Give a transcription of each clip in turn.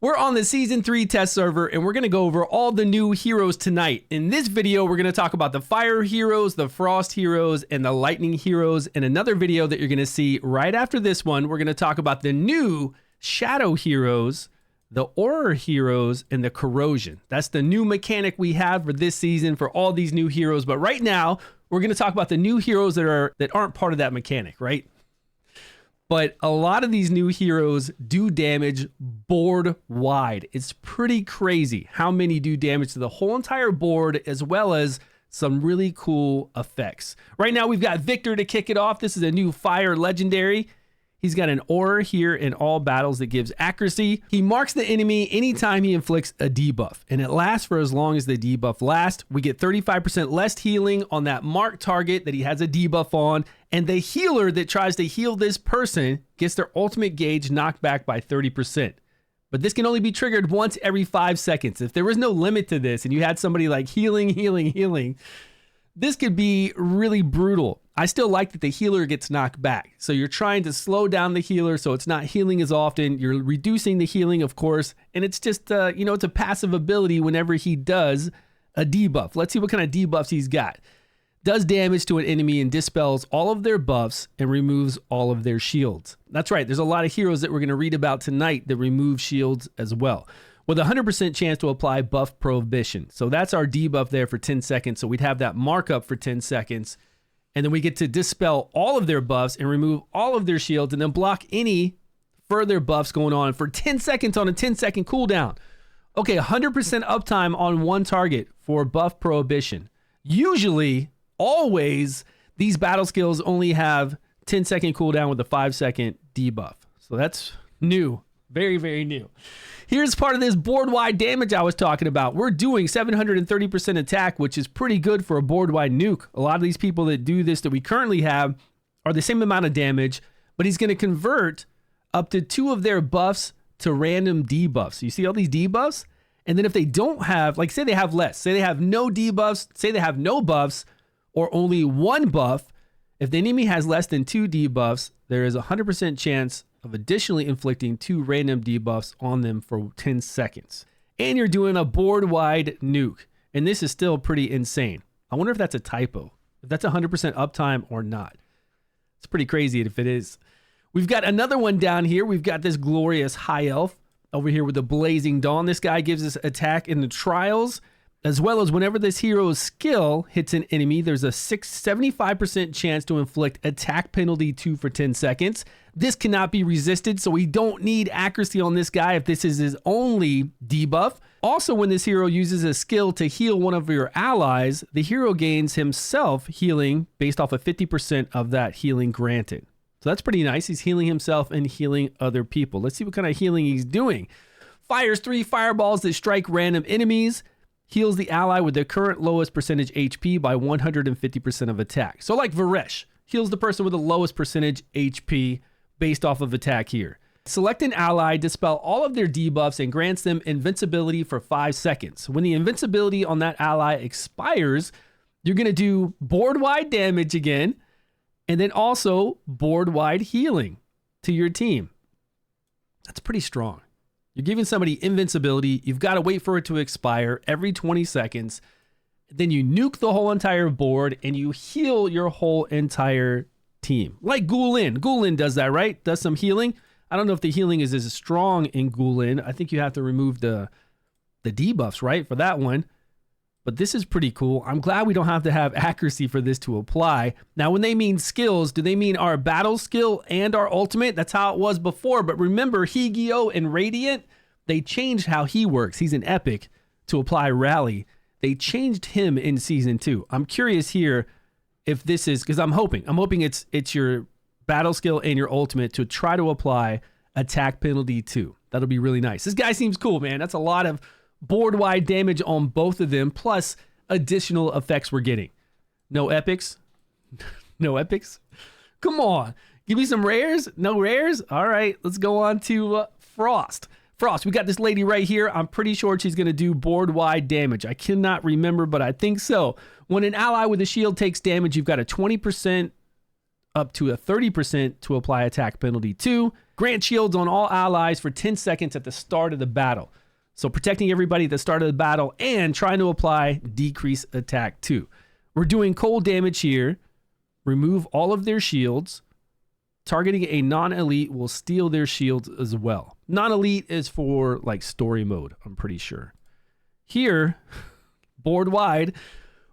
We're on the Season 3 test server, and we're going to go over all the new heroes tonight. In this video, we're going to talk about the Fire heroes, the Frost heroes, and the Lightning heroes. In another video that you're going to see right after this one, we're going to talk about the new Shadow heroes, the Aura heroes, and the Corrosion. That's the new mechanic we have for this season for all these new heroes. But right now, we're going to talk about the new heroes that aren't part of that mechanic, right? But a lot of these new heroes do damage board wide. It's pretty crazy how many do damage to the whole entire board, as well as some really cool effects. Right now, we've got Victor to kick it off. This is a new Fire legendary. He's got an aura here in all battles that gives accuracy. He marks the enemy anytime he inflicts a debuff, and it lasts for as long as the debuff lasts. We get 35% less healing on that marked target that he has a debuff on, and the healer that tries to heal this person gets their ultimate gauge knocked back by 30%. But this can only be triggered once every 5 seconds. If there was no limit to this and you had somebody like healing, this could be really brutal. I still like that the healer gets knocked back. So you're trying to slow down the healer so it's not healing as often. You're reducing the healing, of course. And it's just, it's a passive ability whenever he does a debuff. Let's see what kind of debuffs he's got. Does damage to an enemy and dispels all of their buffs and removes all of their shields. That's right. There's a lot of heroes that we're going to read about tonight that remove shields as well. With a 100% chance to apply buff prohibition. So that's our debuff there for 10 seconds. So we'd have that markup for 10 seconds. And then we get to dispel all of their buffs and remove all of their shields and then block any further buffs going on for 10 seconds on a 10-second cooldown. Okay, 100% uptime on one target for buff prohibition. Usually, always, these battle skills only have 10-second cooldown with a 5-second debuff. So that's new. Very, very new. Here's part of this board-wide damage I was talking about. We're doing 730% attack, which is pretty good for a board-wide nuke. A lot of these people that do this that we currently have are the same amount of damage, but he's going to convert up to 2 of their buffs to random debuffs. You see all these debuffs? And then if they don't have, like say they have less, say they have no debuffs, say they have no buffs, or only 1 buff, if the enemy has less than 2 debuffs, there is a 100% chance of additionally inflicting 2 random debuffs on them for 10 seconds. And you're doing a board-wide nuke. And this is still pretty insane. I wonder if that's a typo, if that's 100% uptime or not. It's pretty crazy if it is. We've got another one down here. We've got this glorious high elf over here with the Blazing Dawn. This guy gives us attack in the trials, as well as whenever this hero's skill hits an enemy, there's a 75% chance to inflict attack penalty 2 for 10 seconds. This cannot be resisted, so we don't need accuracy on this guy if this is his only debuff. Also, when this hero uses a skill to heal one of your allies, the hero gains himself healing based off of 50% of that healing granted. So that's pretty nice. He's healing himself and healing other people. Let's see what kind of healing he's doing. Fires 3 fireballs that strike random enemies. Heals the ally with the current lowest percentage HP by 150% of attack. So like Varesh, heals the person with the lowest percentage HP based off of attack here. Select an ally, dispel all of their debuffs, and grants them invincibility for 5 seconds. When the invincibility on that ally expires, you're going to do board-wide damage again, and then also board-wide healing to your team. That's pretty strong. You're giving somebody invincibility. You've got to wait for it to expire every 20 seconds. Then you nuke the whole entire board and you heal your whole entire team. Like Gulen. Gulen does that, right? Does some healing. I don't know if the healing is as strong in Gulen. I think you have to remove the debuffs, right, for that one. But this is pretty cool. I'm glad we don't have to have accuracy for this to apply. Now, when they mean skills, do they mean our battle skill and our ultimate? That's how it was before. But remember, Higio and Radiant, they changed how he works. He's an epic to apply rally. They changed him in season 2. I'm curious here if this is, because I'm hoping it's your battle skill and your ultimate to try to apply attack penalty 2. That'll be really nice. This guy seems cool, man. That's a lot of board-wide damage on both of them, plus additional effects we're getting. No epics? No epics? Come on. Give me some rares? No rares? All right, let's go on to Frost. Frost, we got this lady right here. I'm pretty sure she's going to do board-wide damage. I cannot remember, but I think so. When an ally with a shield takes damage, you've got a 20% up to a 30% to apply attack penalty 2. Grant shields on all allies for 10 seconds at the start of the battle. So protecting everybody at the start of the battle and trying to apply decrease attack too. We're doing cold damage here. Remove all of their shields. Targeting a non-elite will steal their shields as well. Non-elite is for like story mode, I'm pretty sure. Here, board wide,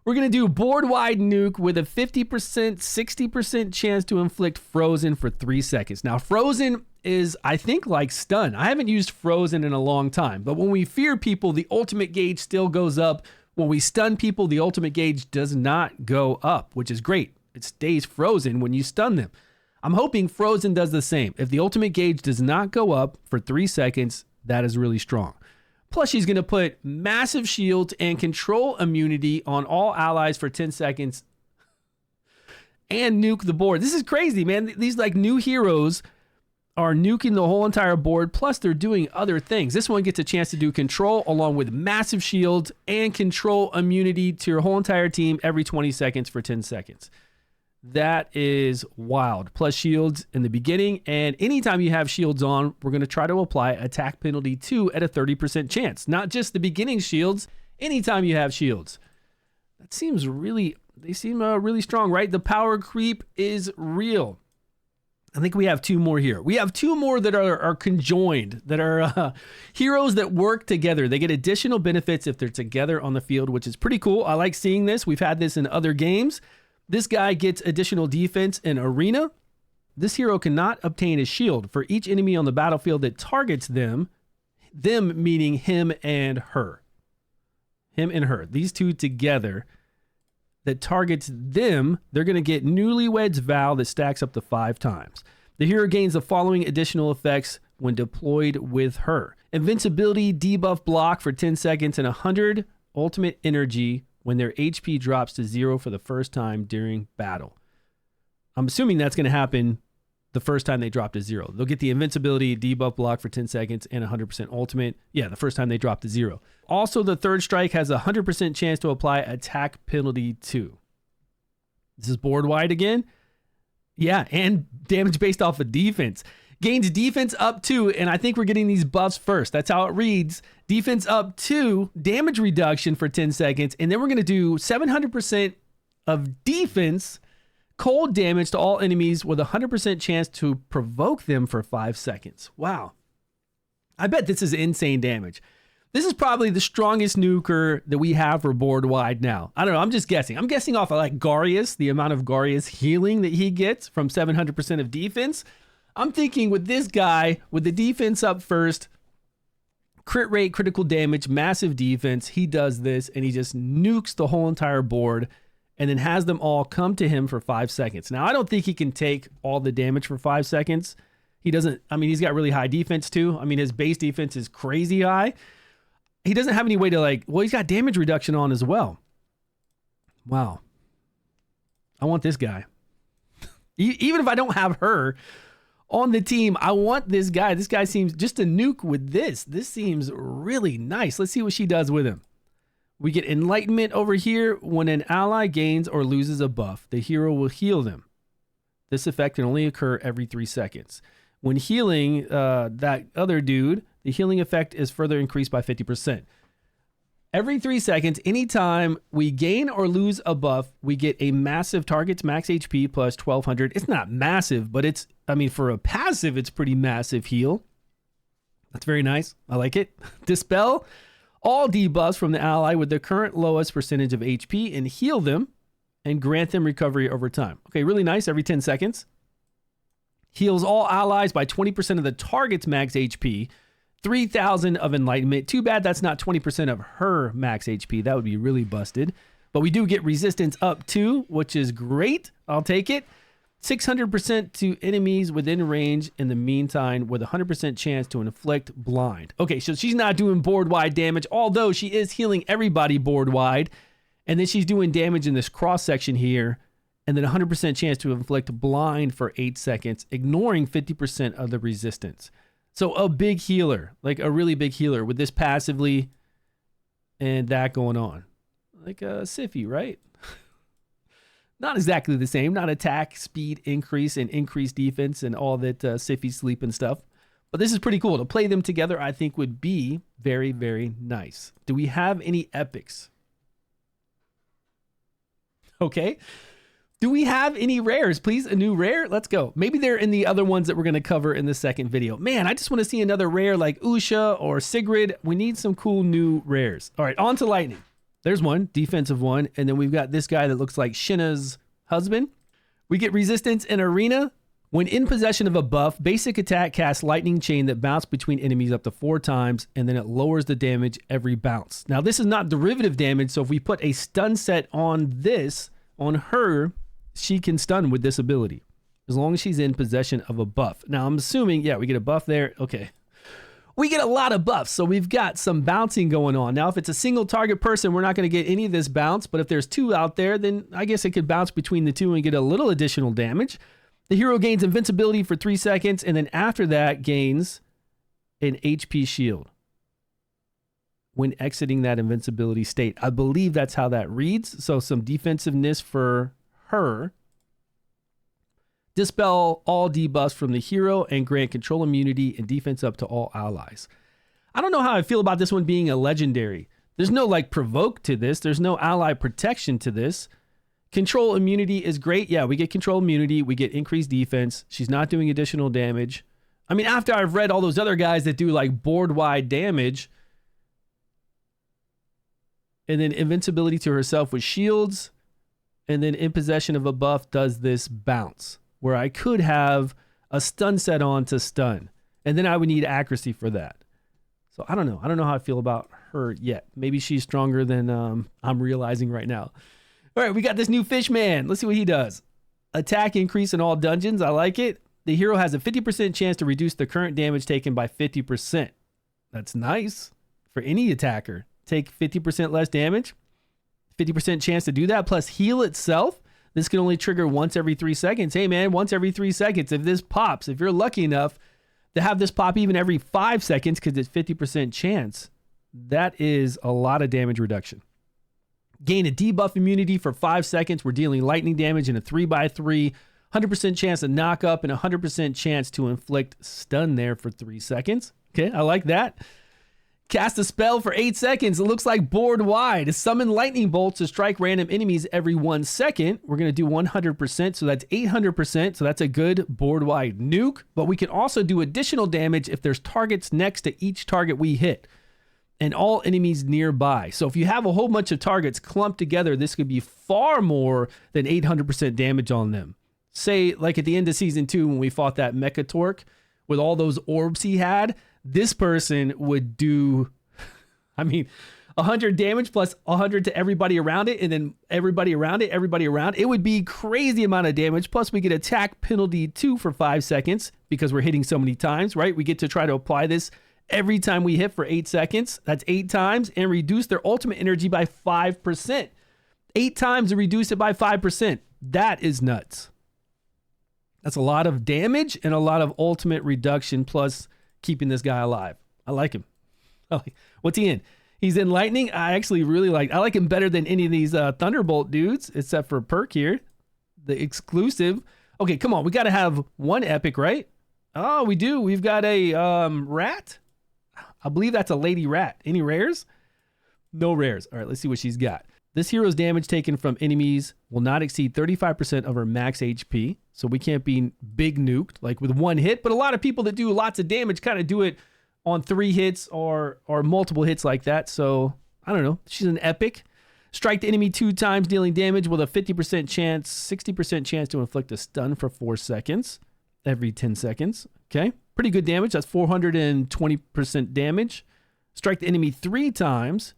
we're going to do board wide nuke with a 50%, 60% chance to inflict frozen for 3 seconds. Now, frozen is, I think, like stun. I haven't used frozen in a long time, but when we fear people, the ultimate gauge still goes up. When we stun people, the ultimate gauge does not go up, which is great. It stays frozen when you stun them. I'm hoping frozen does the same. If the ultimate gauge does not go up for 3 seconds, that is really strong. Plus, she's going to put massive shields and control immunity on all allies for 10 seconds and nuke the board. This is crazy, man. These like new heroes are nuking the whole entire board. Plus, they're doing other things. This one gets a chance to do control along with massive shields and control immunity to your whole entire team every 20 seconds for 10 seconds. That is wild. Plus shields in the beginning, and anytime you have shields on, we're going to try to apply attack penalty 2 at a 30% chance. Not just the beginning shields, anytime you have shields. That seems really, they seem really strong, right? The power creep is real. I think we have 2 more here. We have 2 more that are conjoined, that are heroes that work together. They get additional benefits if they're together on the field, which is pretty cool. I like seeing this. We've had this in other games. This guy gets additional defense in arena. This hero cannot obtain a shield for each enemy on the battlefield that targets them. Them meaning him and her. Him and her. These two together that targets them, they're going to get Newlywed's Vow that stacks up to 5 times. The hero gains the following additional effects when deployed with her. Invincibility, debuff block for 10 seconds, and 100 ultimate energy when their HP drops to 0 for the first time during battle. I'm assuming that's going to happen the first time they drop to 0. They'll get the invincibility, debuff block for 10 seconds, and 100% ultimate. Yeah, the first time they drop to 0. Also, the third strike has a 100% chance to apply attack penalty 2. This is board wide again. Yeah, and damage based off of defense. Gains defense up 2, and I think we're getting these buffs first. That's how it reads. Defense up 2, damage reduction for 10 seconds, and then we're going to do 700% of defense, cold damage to all enemies with a 100% chance to provoke them for 5 seconds. Wow. I bet this is insane damage. This is probably the strongest nuker that we have for board wide now. I don't know. I'm just guessing. I'm guessing off of like Garius, the amount of Garius healing that he gets from 700% of defense. I'm thinking with this guy, with the defense up first, crit rate, critical damage, massive defense, he does this and he just nukes the whole entire board and then has them all come to him for 5 seconds. Now, I don't think he can take all the damage for 5 seconds. He doesn't, I mean, he's got really high defense too. I mean, his base defense is crazy high. He doesn't have any way to like, well, he's got damage reduction on as well. Wow. I want this guy. Even if I don't have her on the team, I want this guy. This guy seems just a nuke with this. This seems really nice. Let's see what she does with him. We get enlightenment over here. When an ally gains or loses a buff, the hero will heal them. This effect can only occur every 3 seconds. When healing that other dude, the healing effect is further increased by 50%. Every 3 seconds, anytime we gain or lose a buff, we get a massive target's max HP plus 1200. It's not massive, but it's, I mean, for a passive, it's pretty massive heal. That's very nice. I like it. Dispel all debuffs from the ally with the current lowest percentage of HP and heal them and grant them recovery over time. Okay, really nice. Every 10 seconds. Heals all allies by 20% of the target's max HP. 3,000 of enlightenment. Too bad that's not 20% of her max HP. That would be really busted. But we do get resistance up 2, which is great. I'll take it. 600% to enemies within range in the meantime with a 100% chance to inflict blind. Okay, so she's not doing board-wide damage, although she is healing everybody board-wide. And then she's doing damage in this cross-section here. And then 100% chance to inflict blind for 8 seconds, ignoring 50% of the resistance. So a big healer, like a really big healer with this passively and that going on. Like a Siffy, right? Not exactly the same, not attack, speed increase, and increased defense and all that Siffy sleep and stuff. But this is pretty cool. To play them together, I think would be very, very nice. Do we have any epics? Okay. Do we have any rares? Please, a new rare? Let's go. Maybe they're in the other ones that we're going to cover in the second video. Man, I just want to see another rare like Usha or Sigrid. We need some cool new rares. All right, on to Lightning. There's one, defensive one. And then we've got this guy that looks like Shinna's husband. We get resistance in Arena. When in possession of a buff, basic attack casts Lightning Chain that bounces between enemies up to 4 times, and then it lowers the damage every bounce. Now, this is not derivative damage, so if we put a stun set on this, on her, she can stun with this ability, as long as she's in possession of a buff. Now, I'm assuming, yeah, we get a buff there. Okay. We get a lot of buffs, so we've got some bouncing going on. Now, if it's a single target person, we're not going to get any of this bounce, but if there's 2 out there, then I guess it could bounce between the 2 and get a little additional damage. The hero gains invincibility for 3 seconds, and then after that gains an HP shield when exiting that invincibility state. I believe that's how that reads. So some defensiveness for her. Dispel all debuffs from the hero and grant control immunity and defense up to all allies. I don't know how I feel about this one being a legendary. There's no like provoke to this. There's no ally protection to this. Control immunity is great. Yeah, we get control immunity. We get increased defense. She's not doing additional damage. I mean, after I've read all those other guys that do like board-wide damage, and then invincibility to herself with shields, and then in possession of a buff does this bounce, where I could have a stun set on to stun, and then I would need accuracy for that. So I don't know. I don't know how I feel about her yet. Maybe she's stronger than I'm realizing right now. All right, we got this new fish man. Let's see what he does. Attack increase in all dungeons. I like it. The hero has a 50% chance to reduce the current damage taken by 50%. That's nice for any attacker. Take 50% less damage. 50% chance to do that, plus heal itself. This can only trigger once every 3 seconds. Hey man, once every 3 seconds. If this pops, if you're lucky enough to have this pop even every 5 seconds because it's 50% chance, that is a lot of damage reduction. Gain a debuff immunity for 5 seconds. We're dealing lightning damage in a 3x3. 100% chance to knock up and 100% chance to inflict stun there for 3 seconds. Okay, I like that. Cast a spell for 8 seconds. It looks like board wide. Summon lightning bolts to strike random enemies every 1 second. We're going to do 100%, so that's 800%. So that's a good board wide nuke. But we can also do additional damage if there's targets next to each target we hit and all enemies nearby. So if you have a whole bunch of targets clumped together, this could be far more than 800% damage on them. Say like at the end of season 2 when we fought that Mecha Torque with all those orbs he had, this person would do, I mean, 100 damage plus 100 to everybody around it, and then everybody around it, everybody around. It would be crazy amount of damage. Plus we get attack penalty 2 for 5 seconds because we're hitting so many times, right? We get to try to apply this every time we hit for 8 seconds. That's 8 times, and reduce their ultimate energy by 5%. 8 times to reduce it by 5%. That is nuts. That's a lot of damage and a lot of ultimate reduction plus keeping this guy alive. I like him. What's he in? He's in lightning. I actually really I like him better than any of these Thunderbolt dudes, except for Perk here, the exclusive. Okay, come on. We got to have one epic, right? Oh, we do. We've got a rat. I believe that's a lady rat. Any rares? No rares. All right, let's see what she's got. This hero's damage taken from enemies will not exceed 35% of her max HP. So we can't be big nuked like with 1 hit, but a lot of people that do lots of damage kind of do it on 3 hits or multiple hits like that. So I don't know. She's an epic. Strike the enemy 2 times, dealing damage with a 50% chance, 60% chance to inflict a stun for 4 seconds every 10 seconds. Okay. Pretty good damage. That's 420% damage. Strike the enemy 3 times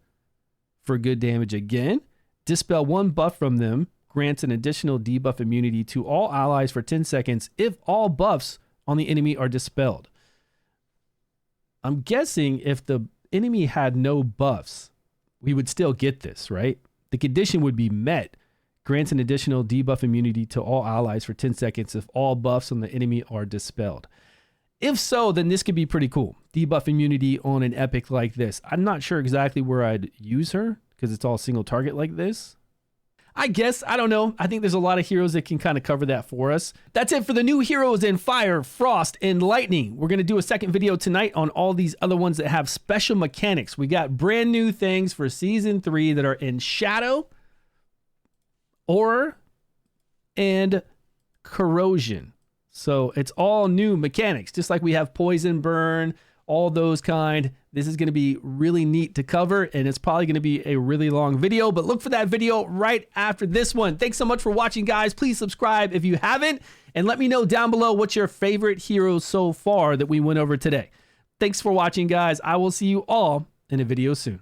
for good damage again. Dispel 1 buff from them. Grants an additional debuff immunity to all allies for 10 seconds if all buffs on the enemy are dispelled. I'm guessing if the enemy had no buffs, we would still get this, right? The condition would be met. Grants an additional debuff immunity to all allies for 10 seconds if all buffs on the enemy are dispelled. If so, then this could be pretty cool. Debuff immunity on an epic like this. I'm not sure exactly where I'd use her because it's all single target like this. I guess, I don't know. I think there's a lot of heroes that can kind of cover that for us. That's it for the new heroes in Fire, Frost, and Lightning. We're going to do a second video tonight on all these other ones that have special mechanics. We got brand new things for Season 3 that are in Shadow, Aura, and Corrosion. So it's all new mechanics, just like we have Poison, Burn, all those kind. This is going to be really neat to cover, and it's probably going to be a really long video, but look for that video right after this one. Thanks so much for watching, guys. Please subscribe if you haven't, and let me know down below what's your favorite hero so far that we went over today. Thanks for watching, guys. I will see you all in a video soon.